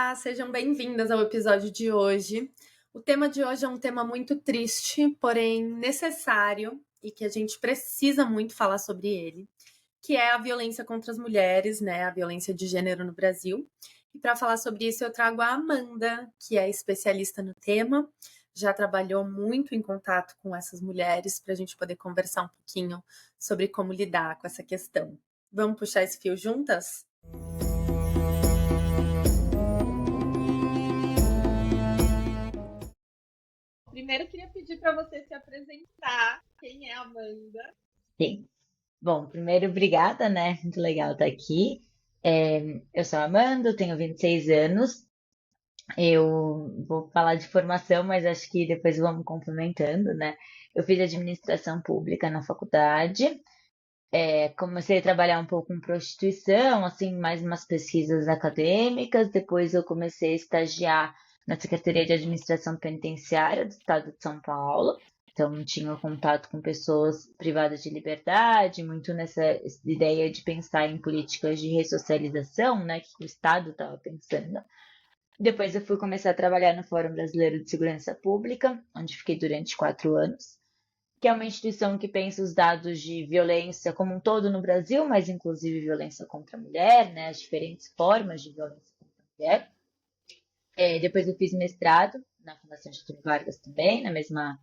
Olá, sejam bem-vindas ao episódio de hoje. O tema de hoje é um tema muito triste, porém necessário e que a gente precisa muito falar sobre ele, que é a violência contra as mulheres, né? A violência de gênero no Brasil. E para falar sobre isso, eu trago a Amanda, que é especialista no tema, já trabalhou muito em contato com essas mulheres para a gente poder conversar um pouquinho sobre como lidar com essa questão. Vamos puxar esse fio juntas? Primeiro, eu queria pedir para você se apresentar. Quem é a Amanda? Sim. Bom, primeiro, obrigada, né? Muito legal estar aqui. Eu sou a Amanda, eu tenho 26 anos. Eu vou falar de formação, mas acho que depois vamos complementando, né? Eu fiz administração pública na faculdade. Comecei a trabalhar um pouco com prostituição, assim, mais umas pesquisas acadêmicas. Depois eu comecei a estagiar na Secretaria de Administração Penitenciária do Estado de São Paulo. Então, tinha contato com pessoas privadas de liberdade, muito nessa ideia de pensar em políticas de ressocialização, né, que o Estado estava pensando. Depois eu fui começar a trabalhar no Fórum Brasileiro de Segurança Pública, onde fiquei durante 4 anos, que é uma instituição que pensa os dados de violência como um todo no Brasil, mas inclusive violência contra a mulher, né, as diferentes formas de violência contra a mulher. Depois eu fiz mestrado na Fundação Getúlio Vargas também, na mesma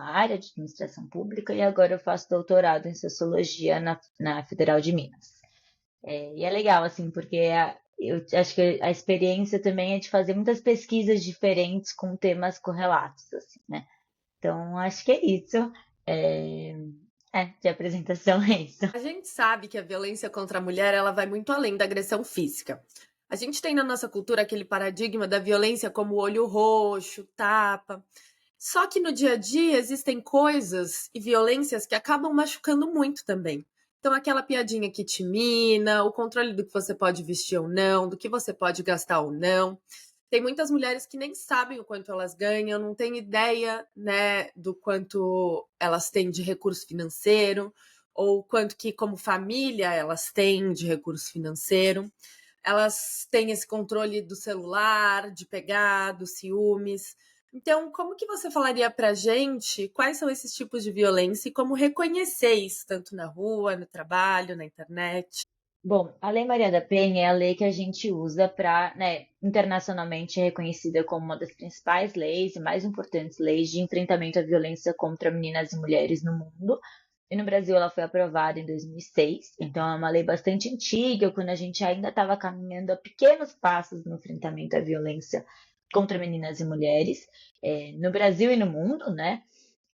área de administração pública, e agora eu faço doutorado em sociologia na Federal de Minas. E é legal, assim, porque eu acho que a experiência também é de fazer muitas pesquisas diferentes com temas correlatos, assim, né? Então, acho que é isso. É, de apresentação é isso. A gente sabe que a violência contra a mulher, ela vai muito além da agressão física. A gente tem na nossa cultura aquele paradigma da violência como olho roxo, tapa. Só que no dia a dia existem coisas e violências que acabam machucando muito também. Então, aquela piadinha que te mina, o controle do que você pode vestir ou não, do que você pode gastar ou não. Tem muitas mulheres que nem sabem o quanto elas ganham, não têm ideia, né, do quanto elas têm de recurso financeiro, ou quanto que, como família, elas têm de recurso financeiro. Elas têm esse controle do celular, de pegar, dos ciúmes. Então, como que você falaria pra gente quais são esses tipos de violência e como reconhecer isso, tanto na rua, no trabalho, na internet? Bom, a Lei Maria da Penha é a lei que a gente usa para, né, internacionalmente é reconhecida como uma das principais leis e mais importantes leis de enfrentamento à violência contra meninas e mulheres no mundo. E no Brasil ela foi aprovada em 2006, então é uma lei bastante antiga, quando a gente ainda estava caminhando a pequenos passos no enfrentamento à violência contra meninas e mulheres, no Brasil e no mundo, né?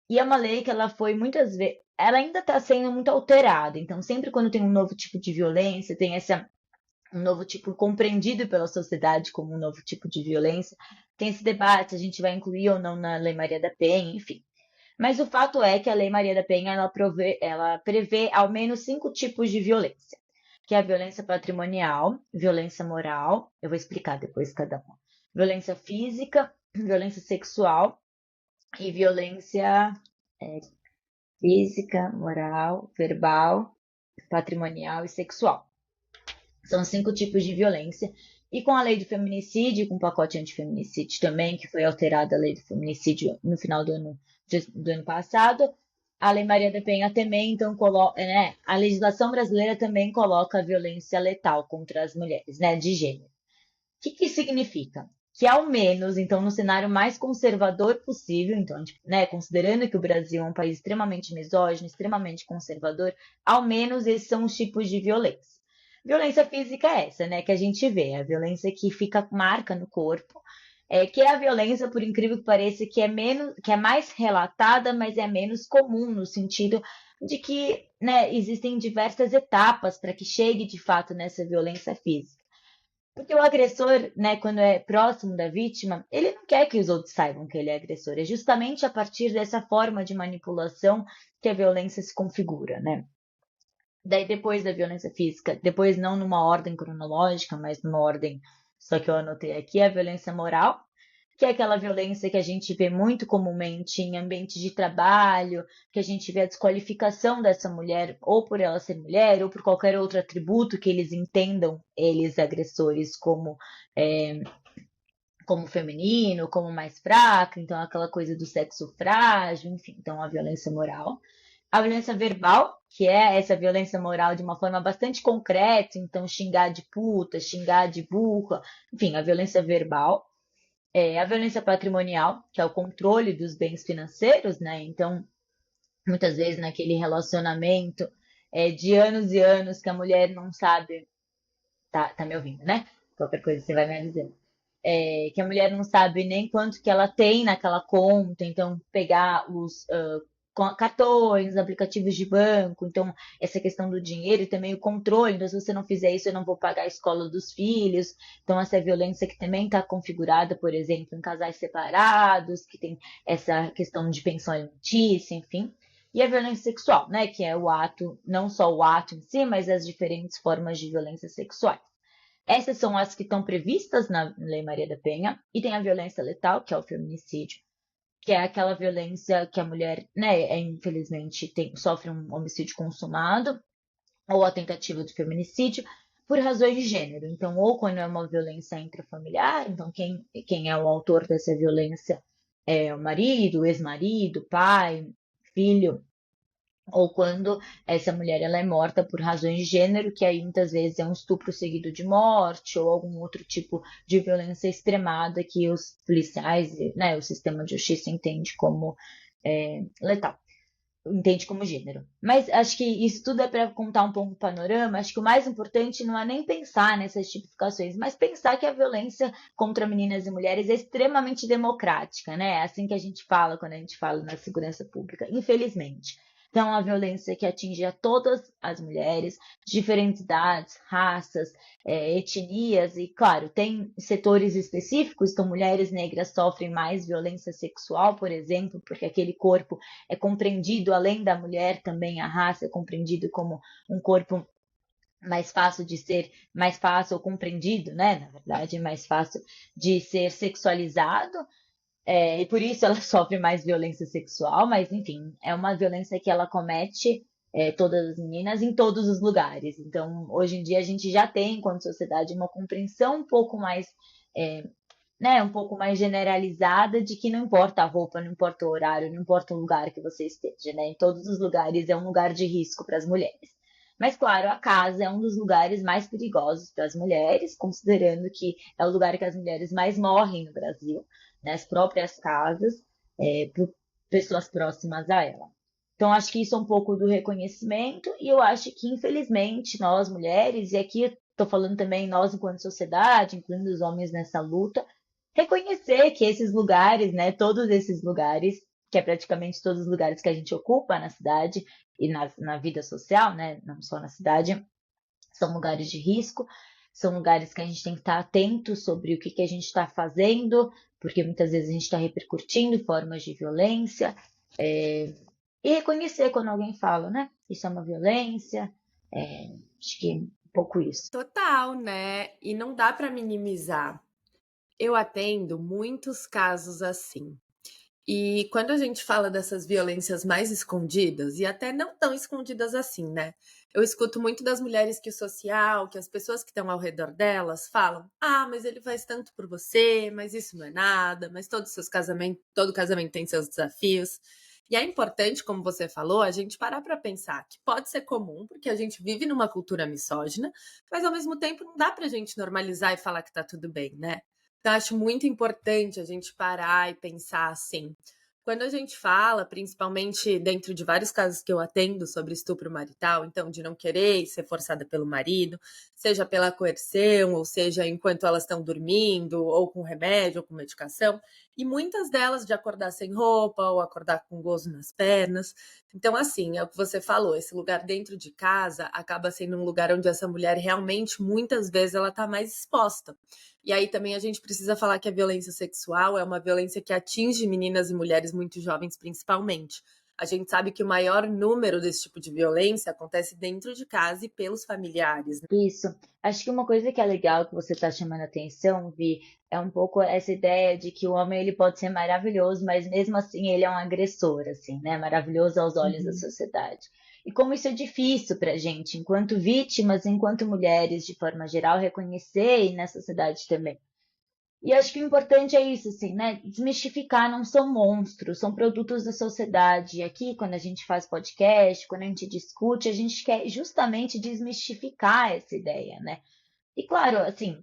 E é uma lei que ela foi muitas vezes, ela ainda está sendo muito alterada. Então, sempre quando tem um novo tipo de violência, tem um novo tipo compreendido pela sociedade como um novo tipo de violência, tem esse debate, a gente vai incluir ou não na Lei Maria da Penha, enfim. Mas o fato é que a Lei Maria da Penha ela prevê ao menos 5 tipos de violência, que é a violência patrimonial, violência moral, eu vou explicar depois cada uma, violência física, violência sexual e violência é, física, moral, verbal, patrimonial e sexual. São 5 tipos de violência. E com a lei do feminicídio, com o pacote antifeminicídio também, que foi alterada a lei do feminicídio no final do ano passado, a Lei Maria da Penha também, então, coloca, né, a legislação brasileira também coloca a violência letal contra as mulheres, né, de gênero. Que significa? Que ao menos, então, no cenário mais conservador possível, então, né, considerando que o Brasil é um país extremamente misógino, extremamente conservador, ao menos esses são os tipos de violência. Violência física é essa, né, que a gente vê, a violência que fica marca no corpo, que é a violência, por incrível que pareça, que é mais relatada, mas é menos comum no sentido de que, né, existem diversas etapas para que chegue de fato nessa violência física. Porque o agressor, né, quando é próximo da vítima, ele não quer que os outros saibam que ele é agressor. É justamente a partir dessa forma de manipulação que a violência se configura, né? Daí depois da violência física, depois não numa ordem cronológica, mas numa ordem só que eu anotei aqui, a violência moral, que é aquela violência que a gente vê muito comumente em ambientes de trabalho, que a gente vê a desqualificação dessa mulher, ou por ela ser mulher, ou por qualquer outro atributo que eles entendam, eles agressores, é, como feminino, como mais fraca, então aquela coisa do sexo frágil, enfim, então a violência moral. A violência verbal, que é essa violência moral de uma forma bastante concreta, então xingar de puta, xingar de burra, enfim, a violência verbal. A violência patrimonial, que é o controle dos bens financeiros, né? Então, muitas vezes naquele relacionamento de anos e anos que a mulher não sabe. Tá me ouvindo, né? Qualquer coisa você vai me dizendo. Que a mulher não sabe nem quanto que ela tem naquela conta, então pegar os cartões, aplicativos de banco, então essa questão do dinheiro e também o controle, então se você não fizer isso eu não vou pagar a escola dos filhos, então essa violência que também está configurada, por exemplo, em casais separados, que tem essa questão de pensão alimentícia, enfim. E a violência sexual, né, que é o ato, não só o ato em si, mas as diferentes formas de violência sexual. Essas são as que estão previstas na Lei Maria da Penha, e tem a violência letal, que é o feminicídio, que é aquela violência que a mulher, né, infelizmente sofre um homicídio consumado, ou a tentativa de feminicídio, por razões de gênero. Então, ou quando é uma violência intrafamiliar, então quem é o autor dessa violência é o marido, o ex-marido, pai, filho, ou quando essa mulher ela é morta por razões de gênero, que aí muitas vezes é um estupro seguido de morte ou algum outro tipo de violência extremada que os policiais, né, o sistema de justiça entende como letal, entende como gênero. Mas acho que isso tudo é para contar um pouco o panorama. Acho que o mais importante não é nem pensar nessas tipificações, mas pensar que a violência contra meninas e mulheres é extremamente democrática, né? É assim que a gente fala quando a gente fala na segurança pública, infelizmente. Então, a violência que atinge a todas as mulheres, diferentes idades, raças, etnias, e claro, tem setores específicos, então mulheres negras sofrem mais violência sexual, por exemplo, porque aquele corpo é compreendido, além da mulher, também a raça é compreendido como um corpo mais fácil de ser, mais fácil ou compreendido, né? Na verdade, mais fácil de ser sexualizado, e por isso ela sofre mais violência sexual, mas enfim, é uma violência que ela comete todas as meninas em todos os lugares. Então, hoje em dia a gente já tem, enquanto sociedade, uma compreensão um pouco mais né, um pouco mais generalizada de que não importa a roupa, não importa o horário, não importa o lugar que você esteja, né? Em todos os lugares é um lugar de risco para as mulheres. Mas, claro, a casa é um dos lugares mais perigosos para as mulheres, considerando que é o lugar que as mulheres mais morrem no Brasil, né? As próprias casas, por pessoas próximas a ela. Então, acho que isso é um pouco do reconhecimento, e eu acho que, infelizmente, nós mulheres, e aqui estou falando também nós enquanto sociedade, incluindo os homens nessa luta, reconhecer que esses lugares, né, todos esses lugares, que é praticamente todos os lugares que a gente ocupa na cidade e na vida social, né, não só na cidade, são lugares de risco, são lugares que a gente tem que estar atento sobre o que a gente está fazendo, porque muitas vezes a gente está repercutindo formas de violência, e reconhecer quando alguém fala, né, isso é uma violência, acho que é um pouco isso. Total, né? E não dá para minimizar. Eu atendo muitos casos assim. E quando a gente fala dessas violências mais escondidas, e até não tão escondidas assim, né? Eu escuto muito das mulheres que o social, que as pessoas que estão ao redor delas falam: ah, mas ele faz tanto por você, mas isso não é nada, mas todo casamento tem seus desafios. E é importante, como você falou, a gente parar para pensar que pode ser comum, porque a gente vive numa cultura misógina, mas ao mesmo tempo não dá pra gente normalizar e falar que tá tudo bem, né? Então, acho muito importante a gente parar e pensar assim. Quando a gente fala, principalmente dentro de vários casos que eu atendo sobre estupro marital, então de não querer ser forçada pelo marido, seja pela coerção, ou seja enquanto elas estão dormindo, ou com remédio, ou com medicação, e muitas delas de acordar sem roupa, ou acordar com gozo nas pernas. Então, assim, é o que você falou, esse lugar dentro de casa acaba sendo um lugar onde essa mulher realmente, muitas vezes, ela está mais exposta. E aí também a gente precisa falar que a violência sexual é uma violência que atinge meninas e mulheres muito jovens, principalmente. A gente sabe que o maior número desse tipo de violência acontece dentro de casa e pelos familiares, né? Isso. Acho que uma coisa que é legal que você está chamando a atenção, Vi, é um pouco essa ideia de que o homem ele pode ser maravilhoso, mas mesmo assim ele é um agressor, assim, né? Maravilhoso aos olhos da Uhum. sociedade. E como isso é difícil para a gente, enquanto vítimas, enquanto mulheres, de forma geral, reconhecer e na sociedade também. E acho que o importante é isso, assim, né? Desmistificar, não são monstros, são produtos da sociedade. E aqui, quando a gente faz podcast, quando a gente discute, a gente quer justamente desmistificar essa ideia, né? E claro, assim,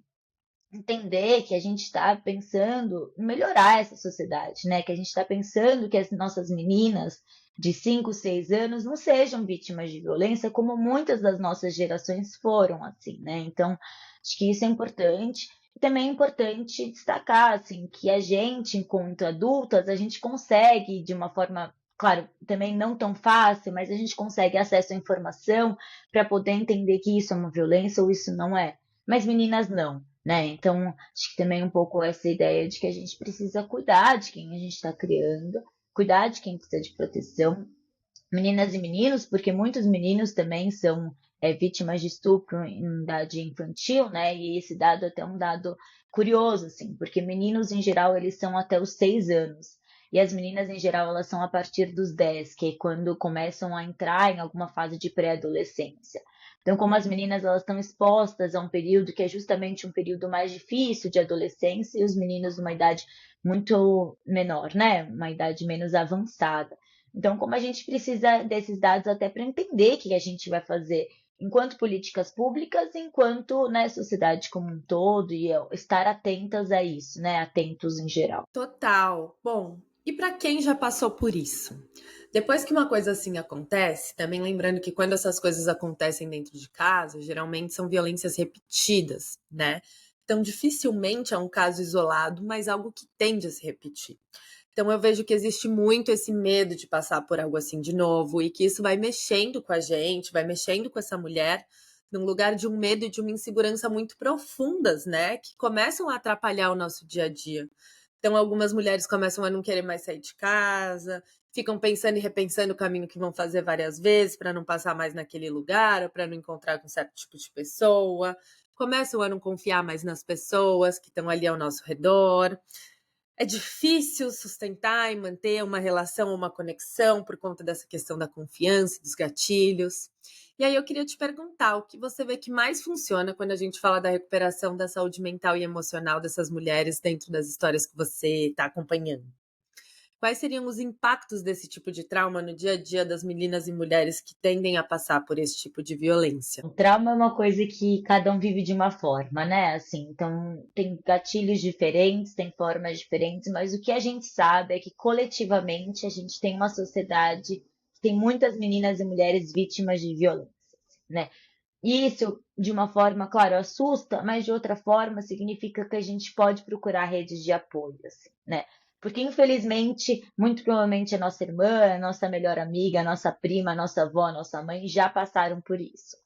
entender que a gente está pensando em melhorar essa sociedade, né? Que a gente está pensando que as nossas meninas de 5, 6 anos não sejam vítimas de violência, como muitas das nossas gerações foram, assim, né? Então, acho que isso é importante. E também é importante destacar, assim, que a gente, enquanto adultas, a gente consegue, de uma forma, claro, também não tão fácil, mas a gente consegue acesso à informação para poder entender que isso é uma violência ou isso não é. Mas meninas não, né? Então, acho que também um pouco essa ideia de que a gente precisa cuidar de quem a gente está criando, cuidar de quem precisa de proteção, meninas e meninos, porque muitos meninos também são vítimas de estupro em idade infantil, né? E esse dado é até um dado curioso, assim, porque meninos em geral eles são até os 6 anos. E as meninas, em geral, elas são a partir dos 10, que é quando começam a entrar em alguma fase de pré-adolescência. Então, como as meninas elas estão expostas a um período que é justamente um período mais difícil de adolescência, e os meninos numa idade muito menor, né? Uma idade menos avançada. Então, como a gente precisa desses dados até para entender o que a gente vai fazer enquanto políticas públicas, enquanto, né, sociedade como um todo, e estar atentas a isso, né? Atentos em geral. Total. Bom, e para quem já passou por isso? Depois que uma coisa assim acontece, também lembrando que quando essas coisas acontecem dentro de casa, geralmente são violências repetidas, né? Então, dificilmente é um caso isolado, mas algo que tende a se repetir. Então, eu vejo que existe muito esse medo de passar por algo assim de novo e que isso vai mexendo com a gente, vai mexendo com essa mulher, num lugar de um medo e de uma insegurança muito profundas, né? Que começam a atrapalhar o nosso dia a dia. Então, algumas mulheres começam a não querer mais sair de casa, ficam pensando e repensando o caminho que vão fazer várias vezes para não passar mais naquele lugar, ou para não encontrar com certo tipo de pessoa. Começam a não confiar mais nas pessoas que estão ali ao nosso redor. É difícil sustentar e manter uma relação, uma conexão por conta dessa questão da confiança, dos gatilhos. E aí eu queria te perguntar, o que você vê que mais funciona quando a gente fala da recuperação da saúde mental e emocional dessas mulheres dentro das histórias que você está acompanhando? Quais seriam os impactos desse tipo de trauma no dia a dia das meninas e mulheres que tendem a passar por esse tipo de violência? O trauma é uma coisa que cada um vive de uma forma, né? Assim, então tem gatilhos diferentes, tem formas diferentes, mas o que a gente sabe é que coletivamente a gente tem uma sociedade que tem muitas meninas e mulheres vítimas de violência, né? E isso, de uma forma, claro, assusta, mas de outra forma significa que a gente pode procurar redes de apoio, assim, né? Porque, infelizmente, muito provavelmente a nossa irmã, a nossa melhor amiga, a nossa prima, a nossa avó, a nossa mãe já passaram por isso.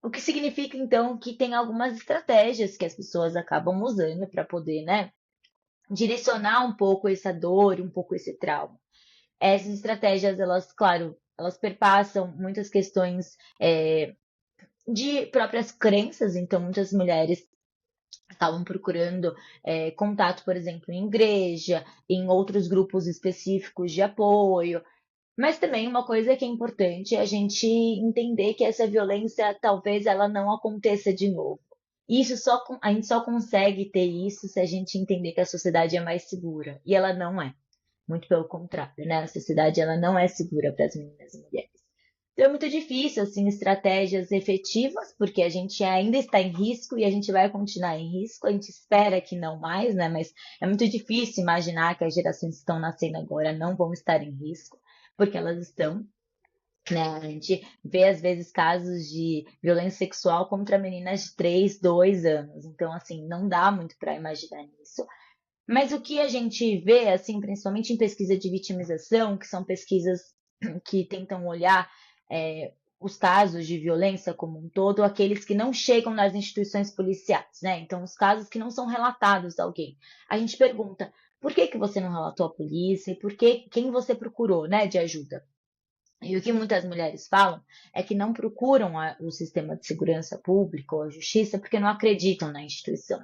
O que significa, então, que tem algumas estratégias que as pessoas acabam usando para poder, né, direcionar um pouco essa dor, um pouco esse trauma. Essas estratégias, elas, claro, elas perpassam muitas questões de próprias crenças, então muitas mulheres acabam procurando contato, por exemplo, em igreja, em outros grupos específicos de apoio, mas também uma coisa que é importante é a gente entender que essa violência talvez ela não aconteça de novo. Isso a gente só consegue ter isso se a gente entender que a sociedade é mais segura. E ela não é. Muito pelo contrário, né? A sociedade ela não é segura para as meninas e mulheres. Então é muito difícil, assim, estratégias efetivas, porque a gente ainda está em risco e a gente vai continuar em risco. A gente espera que não mais, né? Mas é muito difícil imaginar que as gerações que estão nascendo agora não vão estar em risco, porque elas estão, né? A gente vê, às vezes, casos de violência sexual contra meninas de 3, 2 anos. Então, assim, não dá muito para imaginar isso. Mas o que a gente vê, assim, principalmente em pesquisa de vitimização, que são pesquisas que tentam olhar os casos de violência como um todo, aqueles que não chegam nas instituições policiais, né? Então, os casos que não são relatados a alguém. A gente pergunta, por que que você não relatou à polícia? E por que, quem você procurou, né, de ajuda? E o que muitas mulheres falam é que não procuram o sistema de segurança pública ou a justiça porque não acreditam na instituição.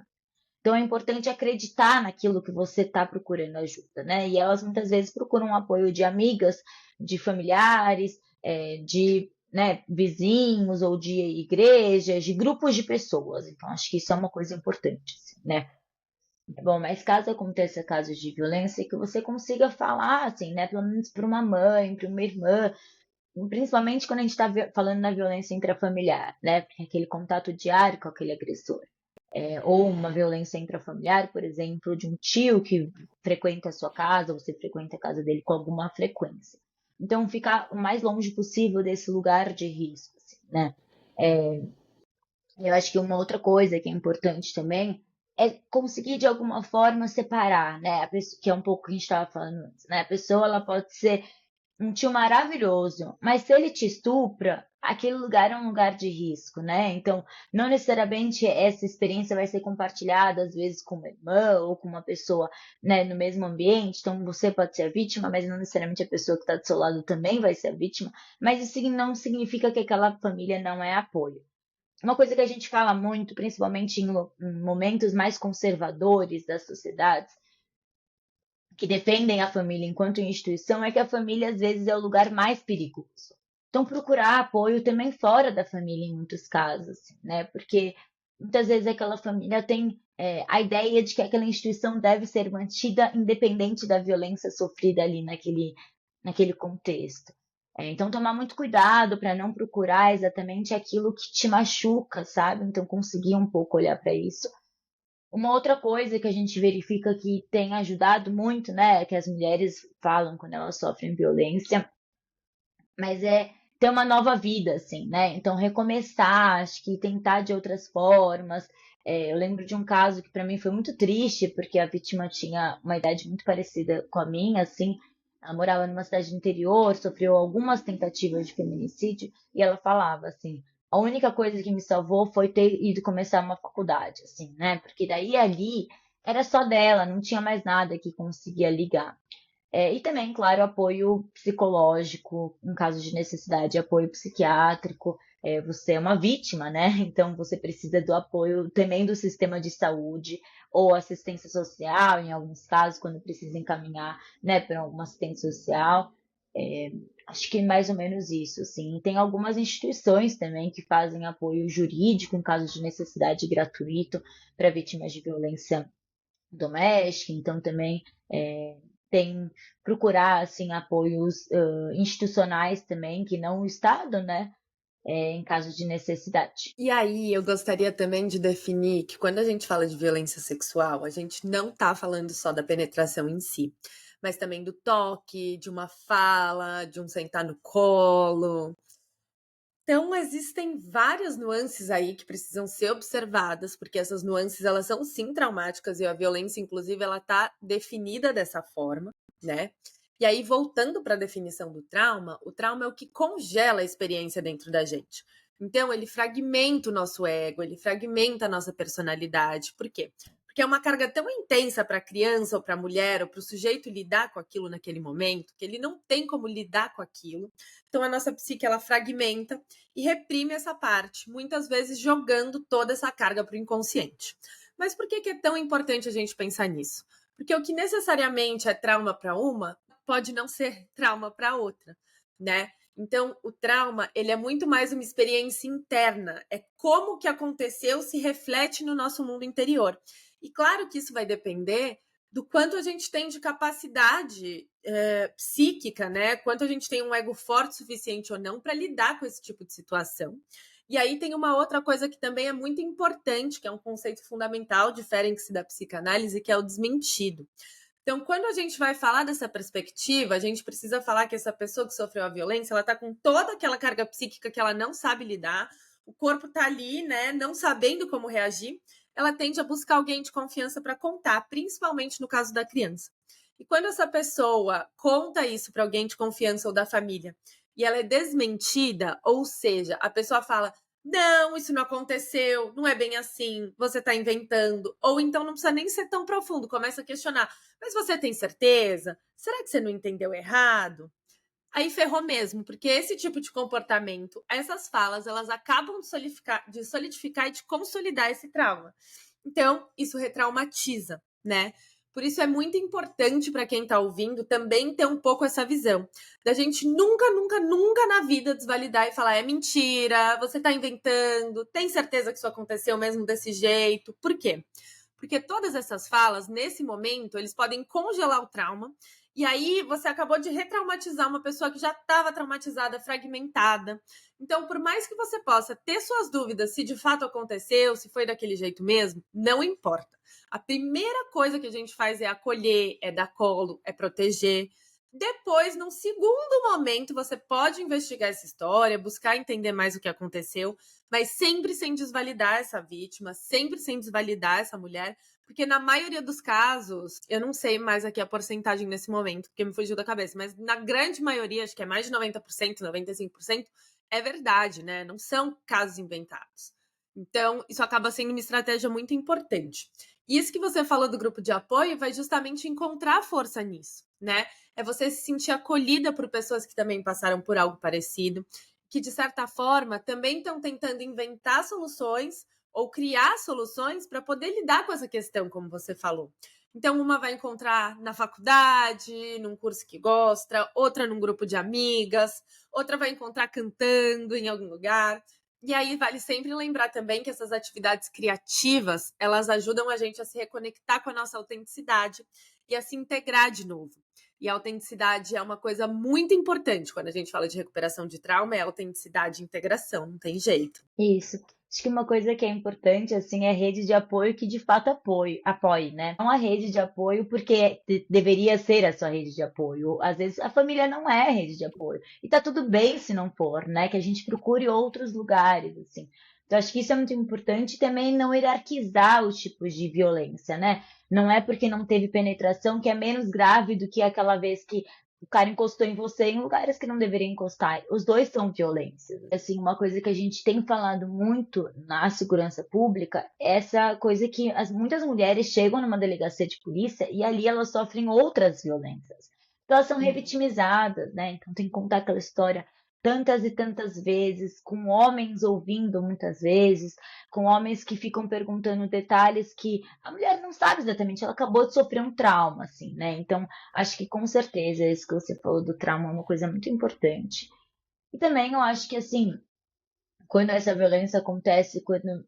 Então é importante acreditar naquilo que você está procurando ajuda, né? E elas muitas vezes procuram o apoio de amigas, de familiares, de, né, vizinhos ou de igrejas, de grupos de pessoas. Então acho que isso é uma coisa importante, assim, né? Bom, mas caso aconteça casos de violência, que você consiga falar, assim, né? Pelo menos para uma mãe, para uma irmã, principalmente quando a gente está falando na violência intrafamiliar, né? Porque é aquele contato diário com aquele agressor. Ou uma violência intrafamiliar, por exemplo, de um tio que frequenta a sua casa, ou você frequenta a casa dele com alguma frequência. Então, ficar o mais longe possível desse lugar de risco, assim, né? É, eu acho que uma outra coisa que é importante também é conseguir de alguma forma separar, né? A pessoa, que é um pouco o que a gente estava falando antes, né? A pessoa ela pode ser um tio maravilhoso, mas se ele te estupra, aquele lugar é um lugar de risco, né? Então, não necessariamente essa experiência vai ser compartilhada, às vezes, com uma irmã ou com uma pessoa, né, no mesmo ambiente. Então, você pode ser a vítima, mas não necessariamente a pessoa que está do seu lado também vai ser a vítima. Mas isso não significa que aquela família não é apoio. Uma coisa que a gente fala muito, principalmente em momentos mais conservadores das sociedades, que defendem a família enquanto instituição, é que a família às vezes é o lugar mais perigoso. Então, procurar apoio também fora da família em muitos casos, né? Porque muitas vezes aquela família tem a ideia de que aquela instituição deve ser mantida independente da violência sofrida ali naquele contexto. Então, tomar muito cuidado para não procurar exatamente aquilo que te machuca, sabe? Então, conseguir um pouco olhar para isso. Uma outra coisa que a gente verifica que tem ajudado muito, né, que as mulheres falam quando elas sofrem violência, mas é ter uma nova vida, assim, né? Então, recomeçar, acho que tentar de outras formas. Eu lembro de um caso que para mim foi muito triste, porque a vítima tinha uma idade muito parecida com a minha, assim. Ela morava numa cidade do interior, sofreu algumas tentativas de feminicídio, e ela falava assim: a única coisa que me salvou foi ter ido começar uma faculdade, assim, né? Porque daí ali era só dela, não tinha mais nada que conseguia ligar. E também, claro, apoio psicológico, em caso de necessidade, apoio psiquiátrico. Você é uma vítima, né? Então você precisa do apoio também do sistema de saúde ou assistência social, em alguns casos, quando precisa encaminhar, né, para alguma assistência social. É, acho que é mais ou menos isso, assim. Tem algumas instituições também que fazem apoio jurídico em caso de necessidade gratuito para vítimas de violência doméstica, então também tem procurar assim apoios institucionais também que não o Estado, né, em caso de necessidade. E aí, eu gostaria também de definir que quando a gente fala de violência sexual, a gente não tá falando só da penetração em si, mas também do toque, de uma fala, de um sentar no colo. Então, existem várias nuances aí que precisam ser observadas, porque essas nuances elas são sim traumáticas e a violência, inclusive, ela tá definida dessa forma, né? E aí, voltando para a definição do trauma, o trauma é o que congela a experiência dentro da gente. Então, ele fragmenta o nosso ego, ele fragmenta a nossa personalidade. Por quê? Porque é uma carga tão intensa para a criança ou para a mulher ou para o sujeito lidar com aquilo naquele momento, que ele não tem como lidar com aquilo. Então, a nossa psique ela fragmenta e reprime essa parte, muitas vezes jogando toda essa carga para o inconsciente. Mas por que é tão importante a gente pensar nisso? Porque o que necessariamente é trauma para uma pode não ser trauma para outra, né? Então, o trauma, ele é muito mais uma experiência interna, é como o que aconteceu se reflete no nosso mundo interior. E claro que isso vai depender do quanto a gente tem de capacidade psíquica, né? Quanto a gente tem um ego forte o suficiente ou não para lidar com esse tipo de situação. E aí tem uma outra coisa que também é muito importante, que é um conceito fundamental, diferente da psicanálise, que é o desmentido. Então, quando a gente vai falar dessa perspectiva, a gente precisa falar que essa pessoa que sofreu a violência, ela está com toda aquela carga psíquica que ela não sabe lidar, o corpo está ali, né, não sabendo como reagir, ela tende a buscar alguém de confiança para contar, principalmente no caso da criança. E quando essa pessoa conta isso para alguém de confiança ou da família, e ela é desmentida, ou seja, a pessoa fala: não, isso não aconteceu, não é bem assim, você está inventando. Ou então não precisa nem ser tão profundo, começa a questionar: mas você tem certeza? Será que você não entendeu errado? aí ferrou mesmo, porque esse tipo de comportamento, essas falas, elas acabam de solidificar e de consolidar esse trauma. Então, isso retraumatiza, né? Por isso é muito importante para quem está ouvindo também ter um pouco essa visão. Da gente nunca, nunca, nunca na vida desvalidar e falar: é mentira, você está inventando, tem certeza que isso aconteceu mesmo desse jeito. Por quê? Porque todas essas falas, nesse momento, eles podem congelar o trauma. E aí você acabou de retraumatizar uma pessoa que já estava traumatizada, fragmentada. Então, por mais que você possa ter suas dúvidas se de fato aconteceu, se foi daquele jeito mesmo, não importa. A primeira coisa que a gente faz é acolher, é dar colo, é proteger. Depois, num segundo momento, você pode investigar essa história, buscar entender mais o que aconteceu, mas sempre sem desvalidar essa vítima, sempre sem desvalidar essa mulher, porque na maioria dos casos, eu não sei mais aqui a porcentagem nesse momento, porque me fugiu da cabeça, mas na grande maioria, acho que é mais de 90%, 95%, é verdade, né? Não são casos inventados. Então, isso acaba sendo uma estratégia muito importante. E isso que você falou do grupo de apoio vai justamente encontrar força nisso, né? É você se sentir acolhida por pessoas que também passaram por algo parecido, que de certa forma também estão tentando inventar soluções ou criar soluções para poder lidar com essa questão, como você falou. Então, uma vai encontrar na faculdade, num curso que gosta, outra num grupo de amigas, outra vai encontrar cantando em algum lugar. E aí vale sempre lembrar também que essas atividades criativas, elas ajudam a gente a se reconectar com a nossa autenticidade e a se integrar de novo. E a autenticidade é uma coisa muito importante quando a gente fala de recuperação de trauma, é autenticidade e integração, não tem jeito. Isso. Acho que uma coisa que é importante, assim, é rede de apoio que de fato apoie, né? Não a rede de apoio porque deveria ser a sua rede de apoio. Às vezes a família não é rede de apoio. E tá tudo bem se não for, né? Que a gente procure outros lugares, assim. Então, acho que isso é muito importante, também não hierarquizar os tipos de violência, né? Não é porque não teve penetração que é menos grave do que aquela vez que o cara encostou em você em lugares que não deveria encostar. Os dois são violências. Assim, uma coisa que a gente tem falado muito na segurança pública é essa coisa que muitas mulheres chegam numa delegacia de polícia e ali elas sofrem outras violências. Então, elas são revitimizadas, né? Então tem que contar aquela história tantas e tantas vezes, com homens ouvindo muitas vezes, com homens que ficam perguntando detalhes que a mulher não sabe exatamente, ela acabou de sofrer um trauma, assim, né? Então, acho que com certeza isso que você falou do trauma é uma coisa muito importante. E também eu acho que, assim, quando essa violência acontece, quando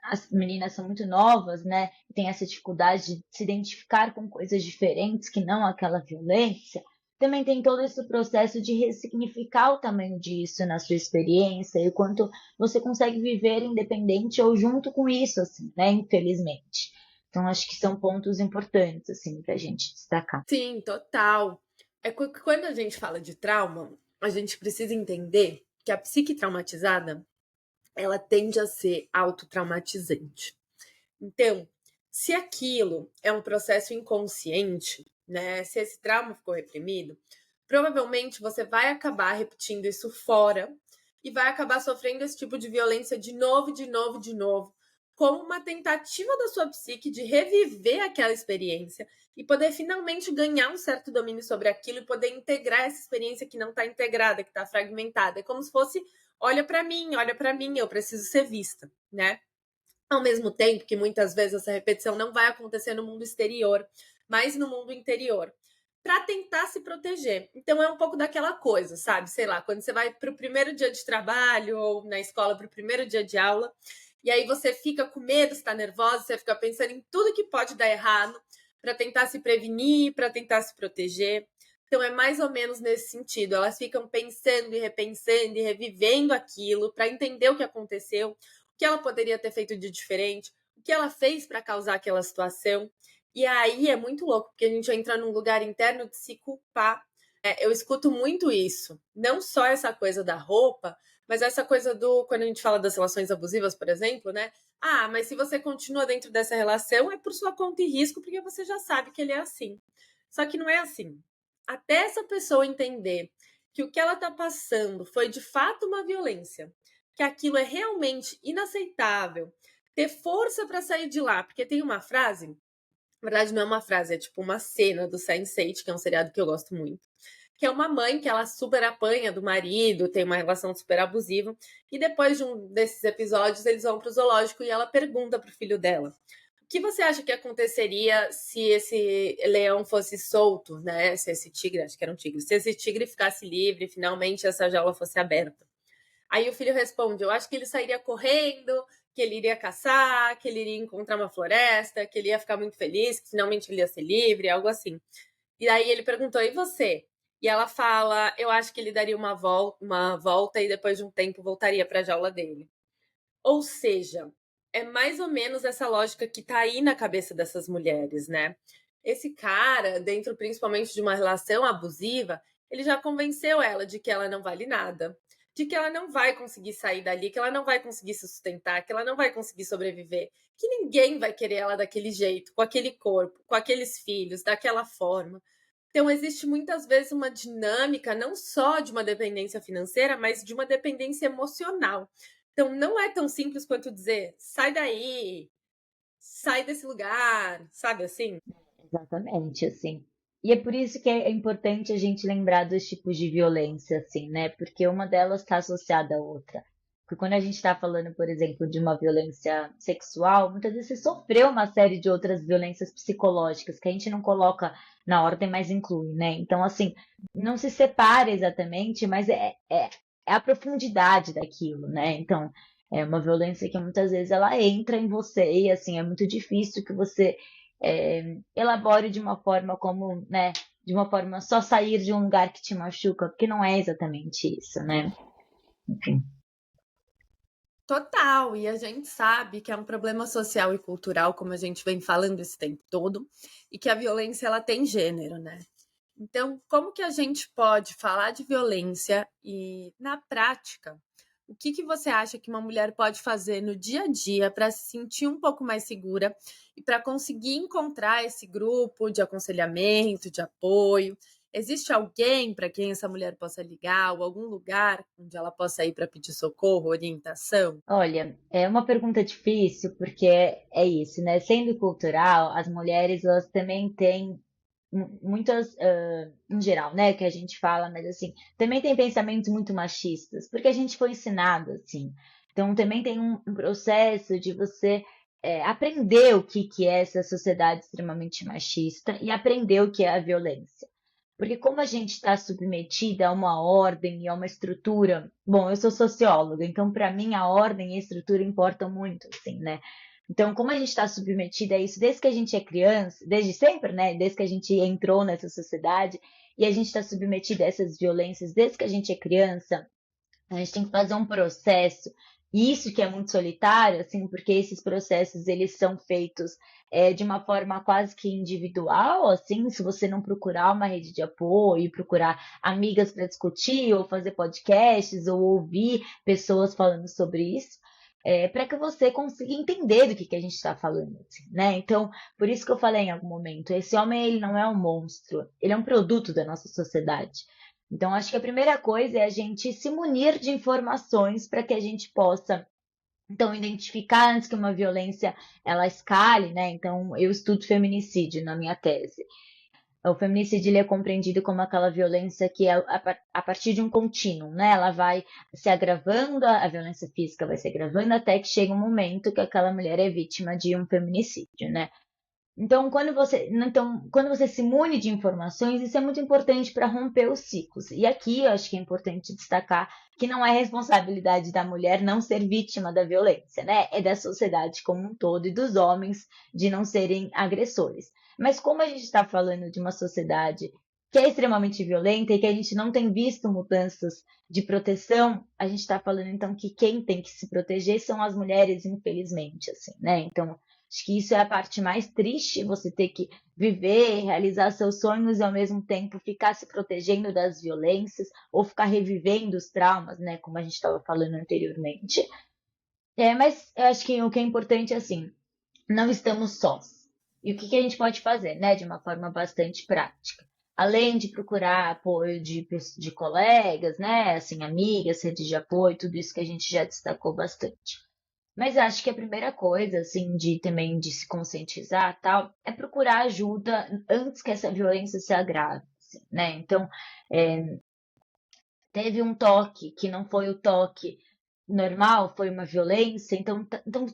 as meninas são muito novas, né, e tem essa dificuldade de se identificar com coisas diferentes que não aquela violência, também tem todo esse processo de ressignificar o tamanho disso na sua experiência e o quanto você consegue viver independente ou junto com isso, assim, né, infelizmente. Então, acho que são pontos importantes, assim, para a gente destacar. Sim, total. É quando a gente fala de trauma, a gente precisa entender que a psique traumatizada, ela tende a ser autotraumatizante. Então, se aquilo é um processo inconsciente, né? Se esse trauma ficou reprimido, provavelmente você vai acabar repetindo isso fora e vai acabar sofrendo esse tipo de violência de novo, de novo, de novo, como uma tentativa da sua psique de reviver aquela experiência e poder finalmente ganhar um certo domínio sobre aquilo e poder integrar essa experiência que não está integrada, que está fragmentada. É como se fosse: olha para mim, eu preciso ser vista, né? Ao mesmo tempo que muitas vezes essa repetição não vai acontecer no mundo exterior, mas no mundo interior, para tentar se proteger. Então é um pouco daquela coisa, sabe? Sei lá, quando você vai para o primeiro dia de trabalho ou na escola para o primeiro dia de aula, e aí você fica com medo, está nervosa, você fica pensando em tudo que pode dar errado para tentar se prevenir, para tentar se proteger. Então é mais ou menos nesse sentido. Elas ficam pensando e repensando e revivendo aquilo para entender o que aconteceu, o que ela poderia ter feito de diferente, o que ela fez para causar aquela situação. E aí é muito louco, porque a gente entra num lugar interno de se culpar. Eu escuto muito isso. Não só essa coisa da roupa, mas essa coisa do, quando a gente fala das relações abusivas, por exemplo, né? Ah, mas se você continua dentro dessa relação, é por sua conta e risco, porque você já sabe que ele é assim. Só que não é assim. Até essa pessoa entender que o que ela está passando foi de fato uma violência, que aquilo é realmente inaceitável, ter força para sair de lá, porque tem uma frase, na verdade não é uma frase, é tipo uma cena do Sense8, que é um seriado que eu gosto muito, que é uma mãe que ela super apanha do marido, tem uma relação super abusiva, e depois de um desses episódios eles vão pro zoológico e ela pergunta pro filho dela: o que você acha que aconteceria se esse leão fosse solto, né? Se esse tigre, acho que era um tigre, se esse tigre ficasse livre, finalmente essa jaula fosse aberta. Aí o filho responde: eu acho que ele sairia correndo, que ele iria caçar, que ele iria encontrar uma floresta, que ele ia ficar muito feliz, que finalmente ele ia ser livre, algo assim. E aí ele perguntou: e você? E ela fala: eu acho que ele daria uma volta e depois de um tempo voltaria para a jaula dele. Ou seja, é mais ou menos essa lógica que tá aí na cabeça dessas mulheres, né? Esse cara, dentro principalmente de uma relação abusiva, ele já convenceu ela de que ela não vale nada, de que ela não vai conseguir sair dali, que ela não vai conseguir se sustentar, que ela não vai conseguir sobreviver, que ninguém vai querer ela daquele jeito, com aquele corpo, com aqueles filhos, daquela forma. Então, existe muitas vezes uma dinâmica não só de uma dependência financeira, mas de uma dependência emocional. Então, não é tão simples quanto dizer, sai daí, sai desse lugar, sabe assim? Exatamente, assim. E é por isso que é importante a gente lembrar dos tipos de violência, assim, né? Porque uma delas está associada à outra. Porque quando a gente está falando, por exemplo, de uma violência sexual, muitas vezes você sofreu uma série de outras violências psicológicas que a gente não coloca na ordem, mas inclui, né? Então, assim, não se separa exatamente, mas é a profundidade daquilo, né? Então, é uma violência que muitas vezes ela entra em você e, assim, é muito difícil que você elabore de uma forma como, né, de uma forma só sair de um lugar que te machuca, porque não é exatamente isso, né? Enfim. Total, e a gente sabe que é um problema social e cultural, como a gente vem falando esse tempo todo, e que a violência ela tem gênero, né? Então, como que a gente pode falar de violência e, na prática, o que que você acha que uma mulher pode fazer no dia a dia para se sentir um pouco mais segura e para conseguir encontrar esse grupo de aconselhamento, de apoio? Existe alguém para quem essa mulher possa ligar ou algum lugar onde ela possa ir para pedir socorro, orientação? Olha, é uma pergunta difícil porque é isso, né? Sendo cultural, as mulheres elas também têm muitas, em geral, né, que a gente fala, mas assim, também tem pensamentos muito machistas, porque a gente foi ensinado assim. Então também tem um processo de você aprender o que é essa sociedade extremamente machista e aprender o que é a violência. Porque como a gente está submetida a uma ordem e a uma estrutura, bom, eu sou socióloga, então para mim a ordem e a estrutura importam muito, assim, né? Então, como a gente está submetida a isso desde que a gente é criança, desde sempre, né? Desde que a gente entrou nessa sociedade, e a gente está submetida a essas violências desde que a gente é criança, a gente tem que fazer um processo. E isso que é muito solitário, assim, porque esses processos eles são feitos de uma forma quase que individual, assim, se você não procurar uma rede de apoio, procurar amigas para discutir, ou fazer podcasts, ou ouvir pessoas falando sobre isso, para que você consiga entender do que a gente está falando, assim, né? Então, por isso que eu falei em algum momento, esse homem ele não é um monstro, ele é um produto da nossa sociedade. Então, acho que a primeira coisa é a gente se munir de informações para que a gente possa, então, identificar antes que uma violência ela escale, né? Então, eu estudo feminicídio na minha tese. O feminicídio ele é compreendido como aquela violência que é a partir de um contínuo, né? Ela vai se agravando, a violência física vai se agravando até que chega um momento que aquela mulher é vítima de um feminicídio, né? Então, quando você se mune de informações, isso é muito importante para romper os ciclos. E aqui eu acho que é importante destacar que não é responsabilidade da mulher não ser vítima da violência, né? É da sociedade como um todo e dos homens de não serem agressores. Mas como a gente está falando de uma sociedade que é extremamente violenta e que a gente não tem visto mudanças de proteção, a gente está falando então que quem tem que se proteger são as mulheres, infelizmente, assim, né? Então, acho que isso é a parte mais triste, você ter que viver, realizar seus sonhos e ao mesmo tempo ficar se protegendo das violências ou ficar revivendo os traumas, né, como a gente estava falando anteriormente. Mas eu acho que o que é importante é assim, não estamos sós. E o que a gente pode fazer, né, de uma forma bastante prática? Além de procurar apoio de colegas, né, assim, amigas, redes de apoio, tudo isso que a gente já destacou bastante. Mas acho que a primeira coisa, assim, de também de se conscientizar, tal, é procurar ajuda antes que essa violência se agrave. assim, né? Então, teve um toque que não foi o toque normal, foi uma violência, então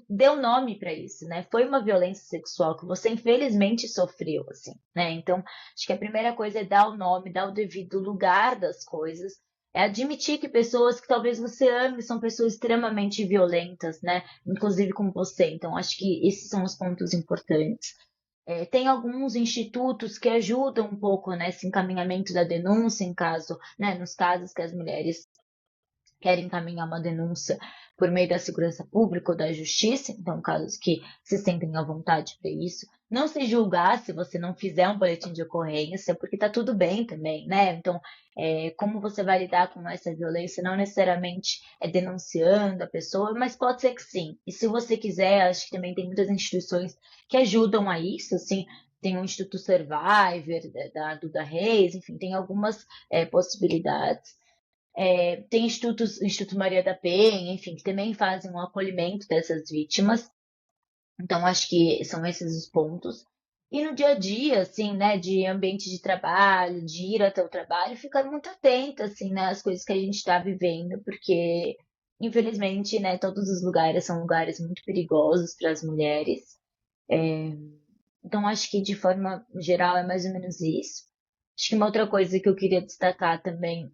deu nome para isso, né? Foi uma violência sexual que você infelizmente sofreu, assim, né? Então, acho que a primeira coisa é dar o nome, dar o devido lugar das coisas, é admitir que pessoas que talvez você ame são pessoas extremamente violentas, né? Inclusive com você. Então, acho que esses são os pontos importantes. Tem alguns institutos que ajudam um pouco nesse encaminhamento da denúncia em caso, né, nos casos que as mulheres querem encaminhar uma denúncia por meio da segurança pública ou da justiça, então casos que se sentem à vontade para isso. Não se julgar se você não fizer um boletim de ocorrência, porque está tudo bem também, né? Então, como você vai lidar com essa violência, não necessariamente é denunciando a pessoa, mas pode ser que sim. E se você quiser, acho que também tem muitas instituições que ajudam a isso, assim, tem o Instituto Survivor, da Duda Reis, enfim, tem algumas possibilidades. Tem Instituto Maria da Penha, enfim, que também fazem um acolhimento dessas vítimas. Então, acho que são esses os pontos. E no dia a dia, assim, né, de ambiente de trabalho, de ir até o trabalho, ficar muito atenta, assim, né, às coisas que a gente está vivendo, porque, infelizmente, né, todos os lugares são lugares muito perigosos para as mulheres. Então, acho que, de forma geral, é mais ou menos isso. Acho que uma outra coisa que eu queria destacar também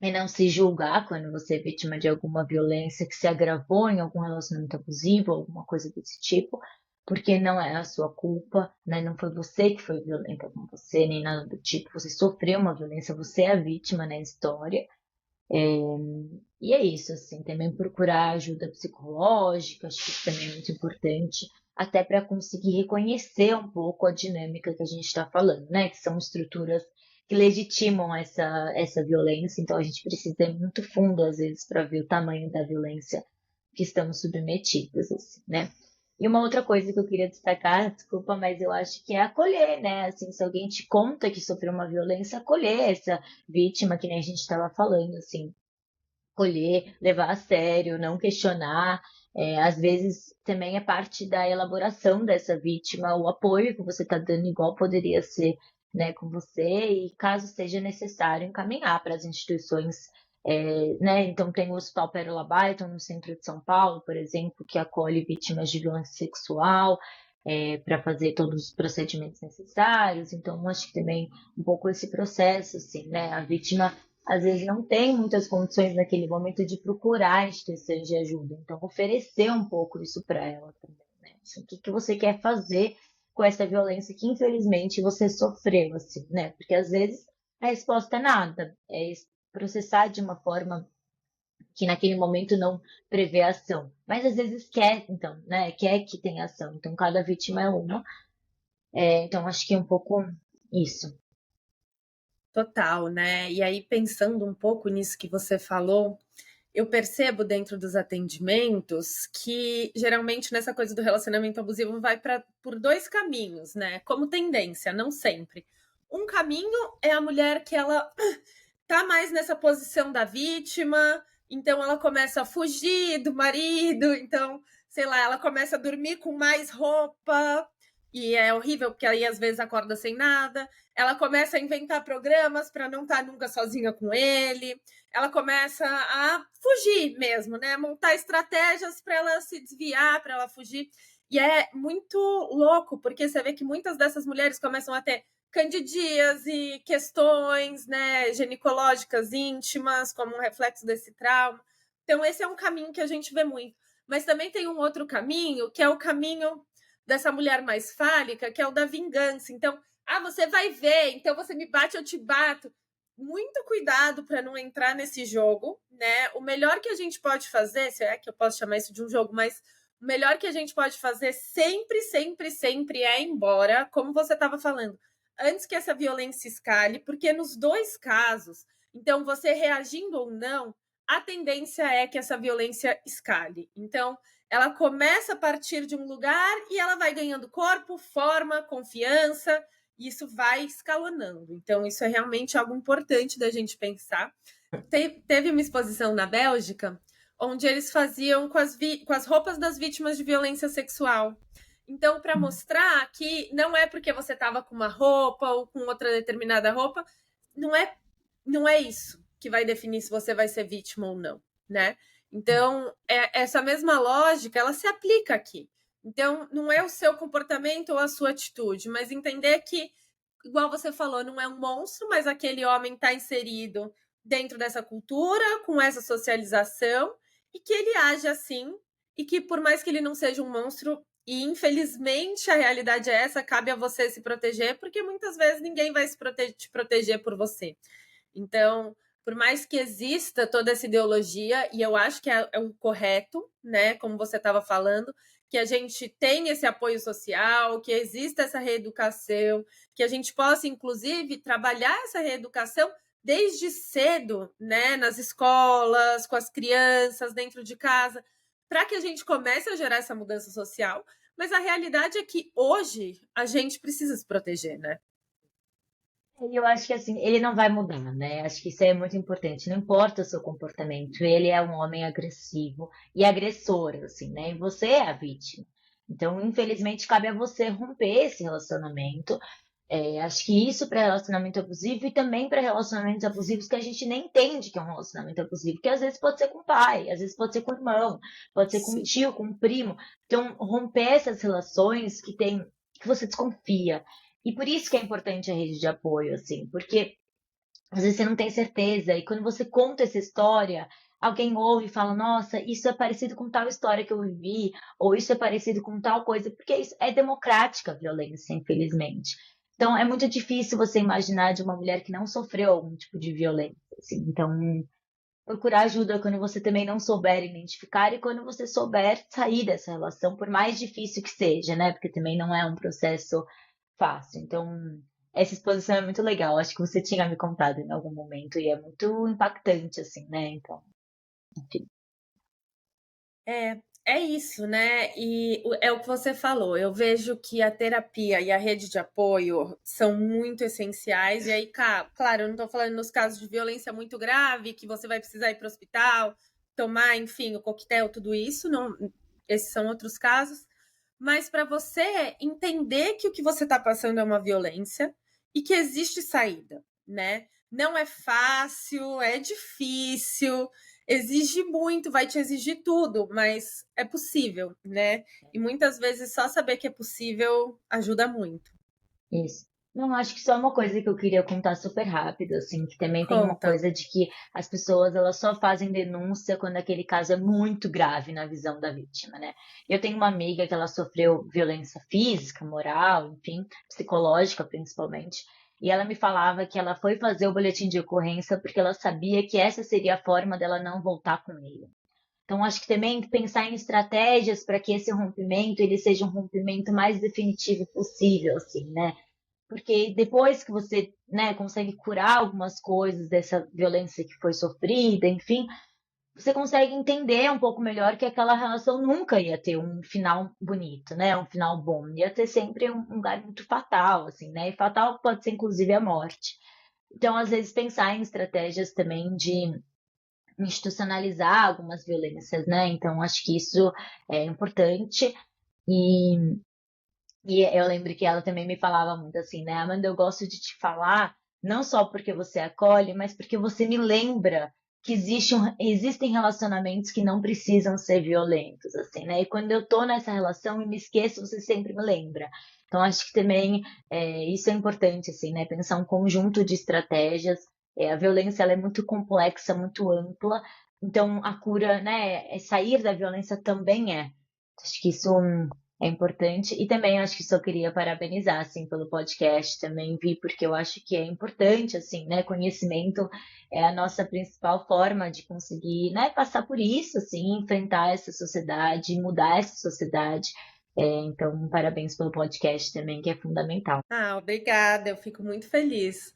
e não se julgar quando você é vítima de alguma violência que se agravou em algum relacionamento abusivo, alguma coisa desse tipo, porque não é a sua culpa, né? Não foi você que foi violenta com você, nem nada do tipo. Você sofreu uma violência, você é a vítima na história. E é isso, assim, também procurar ajuda psicológica, acho que isso também é muito importante, até para conseguir reconhecer um pouco a dinâmica que a gente está falando, né? Que são estruturas que legitimam essa violência, então a gente precisa ir muito fundo, às vezes, para ver o tamanho da violência que estamos submetidos, assim, né? E uma outra coisa que eu queria destacar, desculpa, mas eu acho que é acolher, né? Assim, se alguém te conta que sofreu uma violência, acolher essa vítima, que nem a gente estava falando, assim, acolher, levar a sério, não questionar. Às vezes também é parte da elaboração dessa vítima, o apoio que você está dando, igual poderia ser, né, com você, e caso seja necessário, encaminhar para as instituições. Né? Então, tem o Hospital Pérola Baiton, no centro de São Paulo, por exemplo, que acolhe vítimas de violência sexual, para fazer todos os procedimentos necessários. Então, acho que também um pouco esse processo, assim, né? A vítima às vezes não tem muitas condições naquele momento de procurar instituições de ajuda. Então, oferecer um pouco isso para ela também, né? Assim, o que que você quer fazer com essa violência que, infelizmente, você sofreu, assim, né? Porque, às vezes, a resposta é nada. É processar de uma forma que, naquele momento, não prevê ação. Mas, às vezes, quer, então, né? Quer que tenha ação. Então, cada vítima é uma. Então, acho que é um pouco isso. Total, né? E aí, pensando um pouco nisso que você falou, eu percebo dentro dos atendimentos que geralmente nessa coisa do relacionamento abusivo vai por dois caminhos, né? Como tendência, não sempre. Um caminho é a mulher que ela tá mais nessa posição da vítima, então ela começa a fugir do marido, então, sei lá, ela começa a dormir com mais roupa, e é horrível porque aí às vezes acorda sem nada. Ela começa a inventar programas para não estar nunca sozinha com ele. Ela começa a fugir mesmo, né? Montar estratégias para ela se desviar, para ela fugir. E é muito louco, porque você vê que muitas dessas mulheres começam a ter candidíase, questões, né, ginecológicas íntimas, como um reflexo desse trauma. Então, esse é um caminho que a gente vê muito. Mas também tem um outro caminho, que é o caminho dessa mulher mais fálica, que é o da vingança. Então, você vai ver, então você me bate, eu te bato. Muito cuidado para não entrar nesse jogo, né? O melhor que a gente pode fazer, se é que eu posso chamar isso de um jogo, mas o melhor que a gente pode fazer sempre, sempre, sempre é ir embora, como você estava falando, antes que essa violência escale, porque nos dois casos, então você reagindo ou não, a tendência é que essa violência escale. Então, ela começa a partir de um lugar e ela vai ganhando corpo, forma, confiança, e isso vai escalonando. Então, isso é realmente algo importante da gente pensar. Teve uma exposição na Bélgica onde eles faziam com as roupas das vítimas de violência sexual. Então, para mostrar que não é porque você estava com uma roupa ou com outra determinada roupa, não é isso que vai definir se você vai ser vítima ou não, né? Então, essa mesma lógica, ela se aplica aqui. Então, não é o seu comportamento ou a sua atitude, mas entender que, igual você falou, não é um monstro, mas aquele homem está inserido dentro dessa cultura, com essa socialização, e que ele age assim, e que por mais que ele não seja um monstro, e infelizmente a realidade é essa, cabe a você se proteger, porque muitas vezes ninguém vai te proteger por você. Então, por mais que exista toda essa ideologia, e eu acho que é o correto, né, como você estava falando, que a gente tenha esse apoio social, que exista essa reeducação, que a gente possa, inclusive, trabalhar essa reeducação desde cedo, né, nas escolas, com as crianças, dentro de casa, para que a gente comece a gerar essa mudança social. Mas a realidade é que hoje a gente precisa se proteger, né? E eu acho que assim, ele não vai mudar, né? Acho que isso é muito importante. Não importa o seu comportamento, ele é um homem agressivo e agressor, assim, né? E você é a vítima. Então, infelizmente, cabe a você romper esse relacionamento. Acho que isso para relacionamento abusivo e também para relacionamentos abusivos que a gente nem entende que é um relacionamento abusivo, que às vezes pode ser com o pai, às vezes pode ser com o irmão, pode ser com um Sim. tio, com um primo. Então, romper essas relações que você desconfia. E por isso que é importante a rede de apoio, assim, porque às vezes você não tem certeza, e quando você conta essa história, alguém ouve e fala, nossa, isso é parecido com tal história que eu vivi, ou isso é parecido com tal coisa, porque isso é democrática a violência, infelizmente. Então é muito difícil você imaginar de uma mulher que não sofreu algum tipo de violência, assim. Então, procurar ajuda quando você também não souber identificar e quando você souber sair dessa relação, por mais difícil que seja, né? Porque também não é um processo fácil. Então, essa exposição é muito legal. Acho que você tinha me contado em algum momento e é muito impactante, assim, né? Então, enfim. É isso, né? E é o que você falou. Eu vejo que a terapia e a rede de apoio são muito essenciais. E aí, claro, eu não estou falando nos casos de violência muito grave, que você vai precisar ir para o hospital, tomar, enfim, o coquetel, tudo isso. Não, esses são outros casos. Mas para você entender que o que você está passando é uma violência e que existe saída, né? Não é fácil, é difícil, exige muito, vai te exigir tudo, mas é possível, né? E muitas vezes só saber que é possível ajuda muito. Isso. Não, acho que só uma coisa que eu queria contar super rápido, assim, que também tem uma Conta. coisa de que as pessoas elas só fazem denúncia quando aquele caso é muito grave na visão da vítima, né? Eu tenho uma amiga que ela sofreu violência física, moral, enfim, psicológica principalmente, e ela me falava que ela foi fazer o boletim de ocorrência porque ela sabia que essa seria a forma dela não voltar com ele. Então, acho que também pensar em estratégias para que esse rompimento ele seja um rompimento mais definitivo possível, assim, né? Porque depois que você, né, consegue curar algumas coisas dessa violência que foi sofrida, enfim, você consegue entender um pouco melhor que aquela relação nunca ia ter um final bonito, né? Um final bom. Ia ter sempre um lugar muito fatal, assim, né? E fatal pode ser inclusive a morte. Então, às vezes, pensar em estratégias também de institucionalizar algumas violências, né? Então, acho que isso é importante. E eu lembro que ela também me falava muito assim, né? Amanda, eu gosto de te falar, não só porque você acolhe, mas porque você me lembra que existem relacionamentos que não precisam ser violentos, assim, né? E quando eu tô nessa relação e me esqueço, você sempre me lembra. Então, acho que também isso é importante, assim, né? Pensar um conjunto de estratégias. A violência, ela é muito complexa, muito ampla. Então, a cura, né? Sair da violência também é. Acho que isso é importante. E também acho que só queria parabenizar, assim, pelo podcast. Também vi, porque eu acho que é importante, assim, né? Conhecimento é a nossa principal forma de conseguir, né? Passar por isso, assim, enfrentar essa sociedade, mudar essa sociedade. Então, parabéns pelo podcast também, que é fundamental. Ah, obrigada, eu fico muito feliz.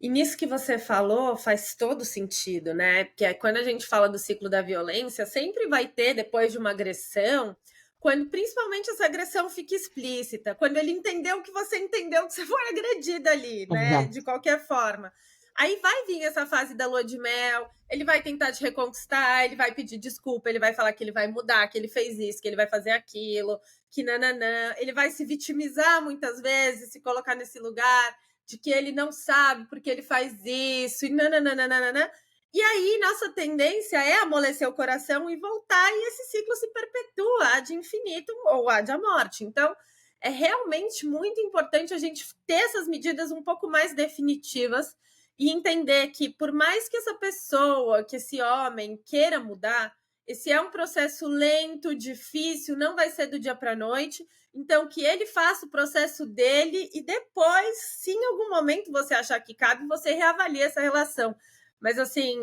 E nisso que você falou faz todo sentido, né? Porque quando a gente fala do ciclo da violência, sempre vai ter, depois de uma agressão, quando principalmente essa agressão fica explícita, quando ele entendeu que você entendeu que você foi agredida ali, né? De Exato. qualquer forma. Aí vai vir essa fase da lua de mel, ele vai tentar te reconquistar, ele vai pedir desculpa, ele vai falar que ele vai mudar, que ele fez isso, que ele vai fazer aquilo, que nananã. Ele vai se vitimizar muitas vezes, se colocar nesse lugar de que ele não sabe porque ele faz isso, e nananana. E aí, nossa tendência é amolecer o coração e voltar, e esse ciclo se perpetua ad infinito ou ad a morte. Então, é realmente muito importante a gente ter essas medidas um pouco mais definitivas e entender que, por mais que essa pessoa, que esse homem queira mudar, esse é um processo lento, difícil, não vai ser do dia para a noite. Então, que ele faça o processo dele e depois, se em algum momento você achar que cabe, você reavalia essa relação. Mas, assim,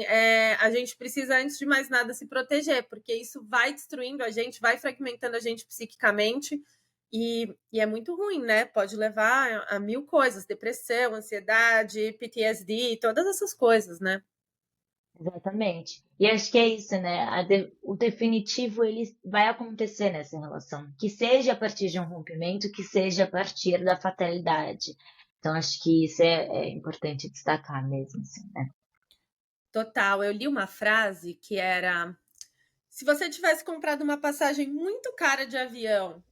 a gente precisa, antes de mais nada, se proteger, porque isso vai destruindo a gente, vai fragmentando a gente psiquicamente. E é muito ruim, né? Pode levar a mil coisas, depressão, ansiedade, PTSD, todas essas coisas, né? Exatamente. E acho que é isso, né? O definitivo ele vai acontecer nessa relação, que seja a partir de um rompimento, que seja a partir da fatalidade. Então acho que isso é importante destacar mesmo, assim, né? Total. Eu li uma frase que era: se você tivesse comprado uma passagem muito cara de avião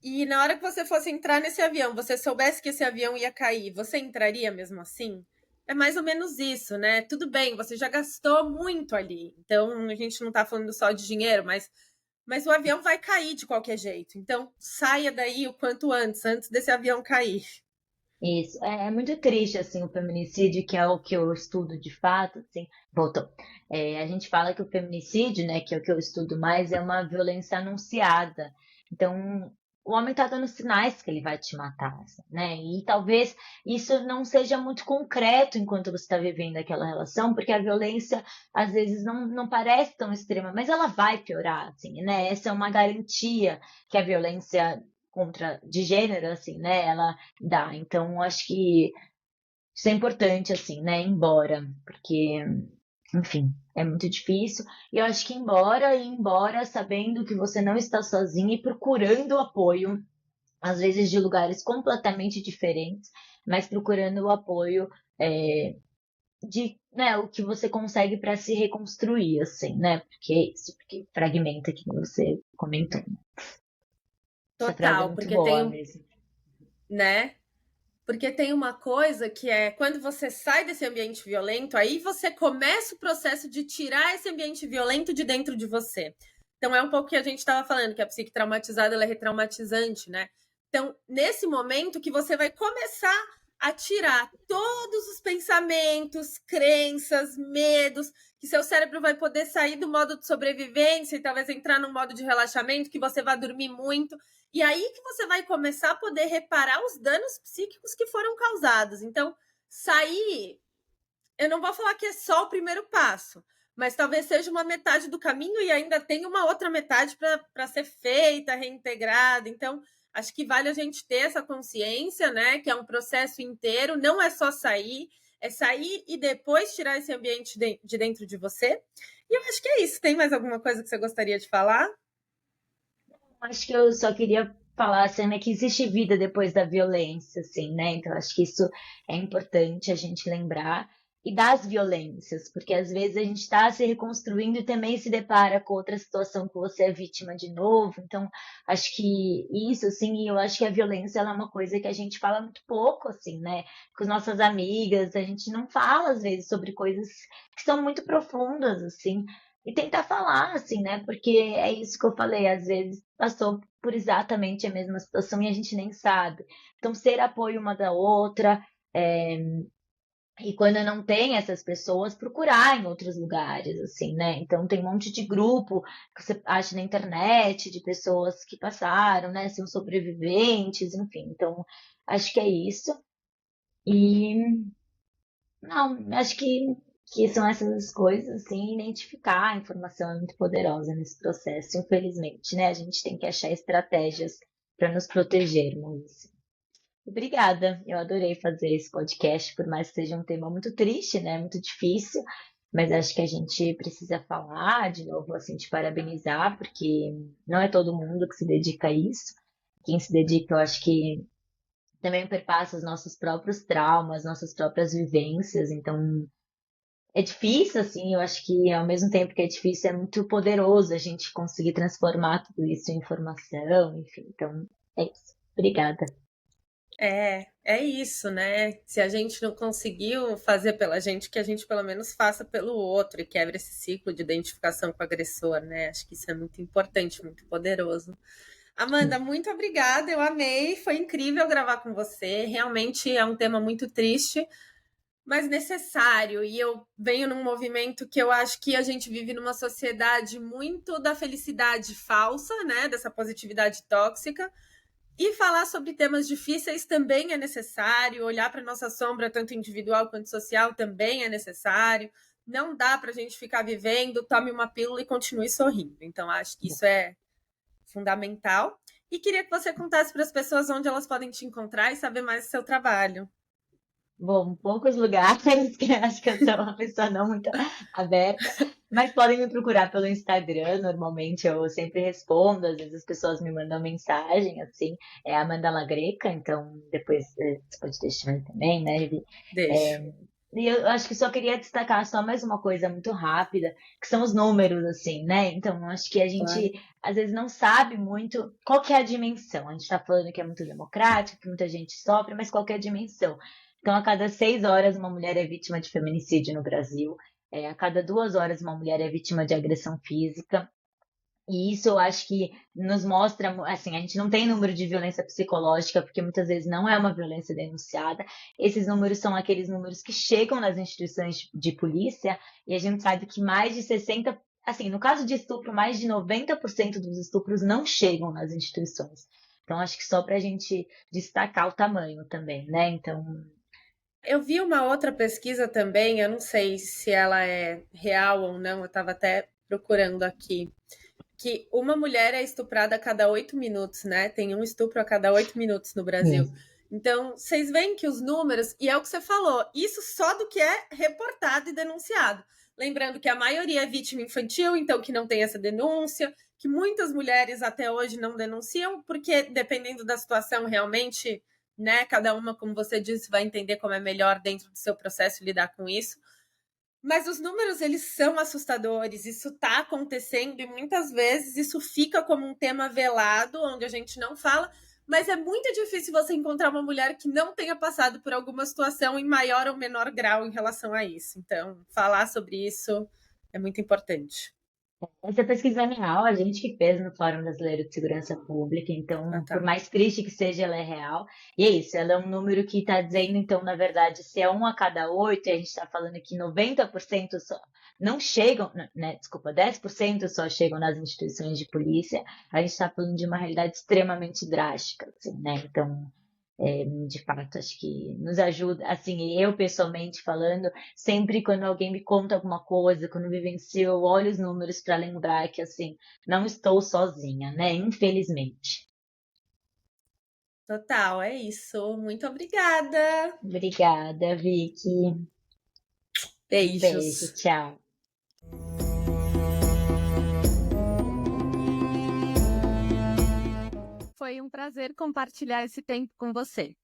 e na hora que você fosse entrar nesse avião, você soubesse que esse avião ia cair, você entraria mesmo assim? É mais ou menos isso, né? Tudo bem, você já gastou muito ali. Então, a gente não tá falando só de dinheiro, mas o avião vai cair de qualquer jeito. Então, saia daí o quanto antes desse avião cair. Isso, é muito triste, assim, o feminicídio, que é o que eu estudo de fato, assim, voltou. A gente fala que o feminicídio, né, que é o que eu estudo mais, é uma violência anunciada. Então, o homem tá dando sinais que ele vai te matar, assim, né, e talvez isso não seja muito concreto enquanto você está vivendo aquela relação, porque a violência, às vezes, não parece tão extrema, mas ela vai piorar, assim, né, essa é uma garantia que a violência de gênero, assim, né, ela dá. Então, acho que isso é importante, assim, né? Embora, porque, enfim, é muito difícil. E eu acho que embora sabendo que você não está sozinha e procurando apoio, às vezes de lugares completamente diferentes, mas procurando o apoio de, né, o que você consegue para se reconstruir, assim, né? Porque é isso, porque fragmenta, que você comentou. Essa frase é Total, muito porque boa mesmo. né? Porque tem uma coisa que é quando você sai desse ambiente violento, aí você começa o processo de tirar esse ambiente violento de dentro de você. Então é um pouco que a gente estava falando, que a psique traumatizada ela é retraumatizante, né? Então, nesse momento que você vai começar a tirar todos os pensamentos, crenças, medos, que seu cérebro vai poder sair do modo de sobrevivência e talvez entrar num modo de relaxamento, que você vai dormir muito. E aí que você vai começar a poder reparar os danos psíquicos que foram causados. Então, sair, eu não vou falar que é só o primeiro passo, mas talvez seja uma metade do caminho e ainda tem uma outra metade para ser feita, reintegrada. Então, acho que vale a gente ter essa consciência, né? Que é um processo inteiro, não é só sair, é sair e depois tirar esse ambiente de dentro de você. E eu acho que é isso. Tem mais alguma coisa que você gostaria de falar? Acho que eu só queria falar assim, né, que existe vida depois da violência, assim, né? Então acho que isso é importante a gente lembrar e das violências, porque às vezes a gente está se reconstruindo e também se depara com outra situação que você é vítima de novo. Então acho que isso, assim, e eu acho que a violência ela é uma coisa que a gente fala muito pouco, assim, né? Com as nossas amigas, a gente não fala às vezes sobre coisas que são muito profundas, assim. E tentar falar, assim, né? Porque é isso que eu falei, às vezes passou por exatamente a mesma situação e a gente nem sabe. Então, ser apoio uma da outra, e quando não tem essas pessoas, procurar em outros lugares, assim, né? Então, tem um monte de grupo que você acha na internet, de pessoas que passaram, né? São sobreviventes, enfim. Então, acho que é isso. E não, acho que são essas coisas, assim, identificar a informação é muito poderosa nesse processo, infelizmente, né? A gente tem que achar estratégias para nos protegermos. Assim. Obrigada, eu adorei fazer esse podcast, por mais que seja um tema muito triste, né? Muito difícil, mas acho que a gente precisa falar de novo, assim, te parabenizar, porque não é todo mundo que se dedica a isso. Quem se dedica, eu acho que também perpassa os nossos próprios traumas, nossas próprias vivências, então é difícil, assim, eu acho que ao mesmo tempo que é difícil, é muito poderoso a gente conseguir transformar tudo isso em informação, enfim. Então, é isso. Obrigada. É isso, né? Se a gente não conseguiu fazer pela gente, que a gente pelo menos faça pelo outro e quebre esse ciclo de identificação com o agressor, né? Acho que isso é muito importante, muito poderoso. Amanda, muito obrigada, eu amei, foi incrível gravar com você. Realmente é um tema muito triste, mas necessário. E eu venho num movimento que eu acho que a gente vive numa sociedade muito da felicidade falsa, né? Dessa positividade tóxica. E falar sobre temas difíceis também é necessário, olhar para nossa sombra, tanto individual quanto social, também é necessário. Não dá para a gente ficar vivendo, tome uma pílula e continue sorrindo. Então, acho que isso é fundamental. E queria que você contasse para as pessoas onde elas podem te encontrar e saber mais do seu trabalho. Bom, poucos lugares, que eu acho que eu sou uma pessoa não muito aberta, mas podem me procurar pelo Instagram, normalmente eu sempre respondo, às vezes as pessoas me mandam mensagem, assim, é Amanda Lagreca, então depois você pode deixar aí também, né, Vivi? Deixo. É, e eu acho que só queria destacar só mais uma coisa muito rápida, que são os números, assim, né? Então, acho que a Claro. gente às vezes não sabe muito qual que é a dimensão. A gente está falando que é muito democrático, que muita gente sofre, mas qual que é a dimensão? Então, a cada 6 horas, uma mulher é vítima de feminicídio no Brasil. A cada 2 horas, uma mulher é vítima de agressão física. E isso eu acho que nos mostra, assim, a gente não tem número de violência psicológica, porque muitas vezes não é uma violência denunciada. Esses números são aqueles números que chegam nas instituições de polícia, e a gente sabe que mais de 60, assim, no caso de estupro, mais de 90% dos estupros não chegam nas instituições. Então, acho que só para a gente destacar o tamanho também, né? Então, Eu vi uma outra pesquisa também, eu não sei se ela é real ou não, eu estava até procurando aqui, que uma mulher é estuprada a cada 8 minutos, né? Tem um estupro a cada 8 minutos no Brasil. Então, vocês veem que os números, e é o que você falou, isso só do que é reportado e denunciado. Lembrando que a maioria é vítima infantil, então que não tem essa denúncia, que muitas mulheres até hoje não denunciam, porque dependendo da situação, realmente, né, cada uma, como você disse, vai entender como é melhor dentro do seu processo lidar com isso. Mas os números, eles são assustadores, isso está acontecendo e muitas vezes isso fica como um tema velado, onde a gente não fala, mas é muito difícil você encontrar uma mulher que não tenha passado por alguma situação em maior ou menor grau em relação a isso. Então, falar sobre isso é muito importante. essa pesquisa é real, a gente que fez no Fórum Brasileiro de Segurança Pública, Ah, então, por tá. mais triste que seja, ela é real. E é isso, ela é um número que está dizendo, então, na verdade, se é 1 a cada 8, e a gente está falando que 90% só não chegam, né, desculpa, 10% só chegam nas instituições de polícia, a gente está falando de uma realidade extremamente drástica, assim, né? Então, de fato, acho que nos ajuda, assim, eu pessoalmente falando, sempre quando alguém me conta alguma coisa, quando vivencio, eu olho os números para lembrar que, assim, não estou sozinha, né? Infelizmente. Total, é isso. Muito obrigada. Obrigada, Vicky. Um beijo, Beijos. tchau. Foi um prazer compartilhar esse tempo com você.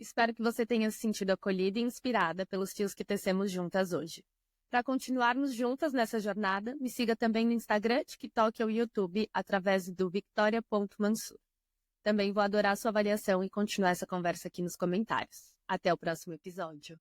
Espero que você tenha se sentido acolhida e inspirada pelos fios que tecemos juntas hoje. Para continuarmos juntas nessa jornada, me siga também no Instagram, TikTok ou YouTube através do victoria.mansur. Também vou adorar sua avaliação e continuar essa conversa aqui nos comentários. Até o próximo episódio.